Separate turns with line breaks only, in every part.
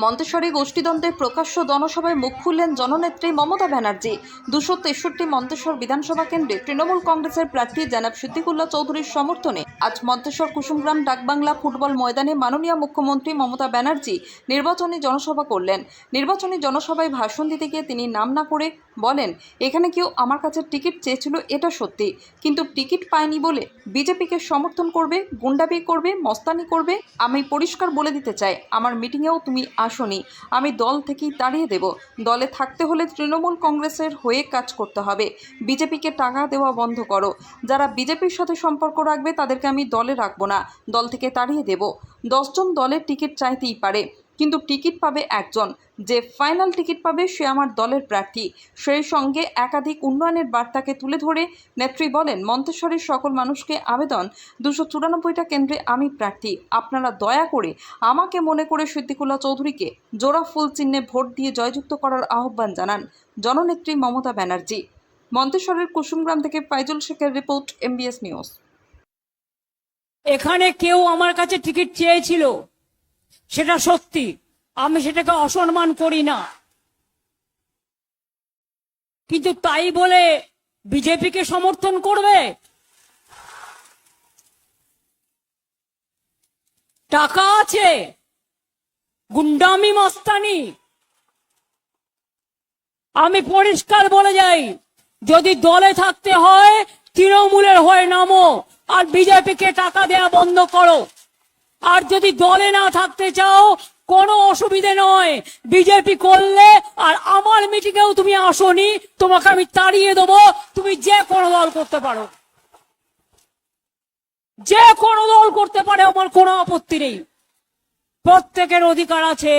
মন্তেশ্বরে গোষ্ঠীদ্বন্দ্বের প্রকাশ্য জনসভায় মুখ খুললেন জননেত্রী মমতা ব্যানার্জি। 263 মন্তেশ্বর বিধানসভা কেন্দ্রে তৃণমূল কংগ্রেসের প্রার্থী জনাব সিদ্দিকুল্লাহ চৌধুরীর সমর্থনে আজ মন্তেশ্বর কুসুমগ্রাম ডাকবাংলা ফুটবল ময়দানে মাননীয় মুখ্যমন্ত্রী মমতা ব্যানার্জি নির্বাচনী জনসভা করলেন। নির্বাচনী জনসভায় ভাষণ দিতে গিয়ে তিনি নাম না করে বলেন, এখানে কেউ আমার কাছে টিকিট চেয়েছিল, এটা সত্যি, কিন্তু টিকিট পায়নি বলে বিজেপিকে সমর্থন করবে, গুন্ডামি করবে, মস্তানি করবে। আমি পরিষ্কার বলে দিতে চাই, আমার মিটিংয়েও তুমি আসনি, আমি দল থেকেই তাড়িয়ে দেব। দলে থাকতে হলে তৃণমূল কংগ্রেসের হয়ে কাজ করতে হবে। বিজেপিকে টাকা দেওয়া বন্ধ করো। যারা বিজেপির সাথে সম্পর্ক রাখবে তাদেরকে আমি দলে রাখবো না, দল থেকে তাড়িয়ে দেব। 10 জন দলের টিকিট চাইতেই পারে, কিন্তু টিকিট পাবে একজন। যে ফাইনাল টিকিট পাবে সে আমার দলের প্রার্থী। সেই সঙ্গে একাধিক উন্নয়নের বার্তাকে তুলে ধরে নেত্রী বলেন, মন্তেশ্বরের সকল মানুষকে আবেদন, 294টা কেন্দ্রে আমি প্রার্থী। আপনারা দয়া করে আমাকে মনে করে সিদ্দিকুল্লাহ চৌধুরীকে জোড়া ফুল চিহ্নে ভোট দিয়ে জয়যুক্ত করার আহ্বান জানান জননেত্রী মমতা ব্যানার্জি। মন্তেশ্বরের কুসুমগ্রাম থেকে ফাইজুল শেখের রিপোর্ট, MBS নিউজ।
এখানে কেউ আমার কাছে টিকিট চেয়েছিল, সেটা সত্যি, আমি সেটাকে অসম্মান করি না, কিন্তু তাই বলে বিজেপিকে সমর্থন করবে? টাকা আছে, গুন্ডামি মস্তানি। আমি পরিষ্কার বলে যাই, যদি দলে থাকতে হয় তৃণমূলের হয়ে নামো আর বিজেপিকে টাকা দেয়া বন্ধ করো। আর যদি দলে না থাকতে চাও কোনো অসুবিধে নয়, বিজেপি করলে আর আমার মিটিংয়েও তুমি আসনি, তোমাকে আমি তাড়িয়ে দেবো। তুমি যে কোনো দল করতে পারো, যে কোনো দল করতে পারে, আমার কোনো আপত্তি নেই। প্রত্যেকের অধিকার আছে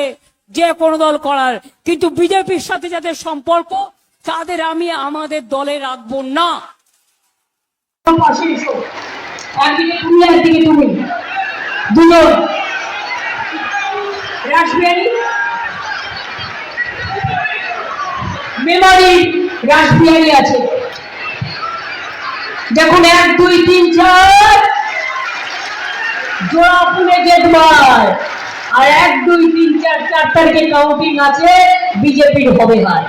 যে কোনো দল করার, কিন্তু বিজেপির সাথে যাদের সম্পর্ক তাদের আমি আমাদের দলে রাখবো না।
একদিকে তুমি, একদিকে তুমি, দুজন রাসবিহারী মেমোরি রাসবিহারী আছে। দেখুন 1 2 3 4 জোড়া ফুলে গেটবার, আর 1 2 3 4 4 তারিখে কাউন্টিং আছে, বিজেপির হবে হার।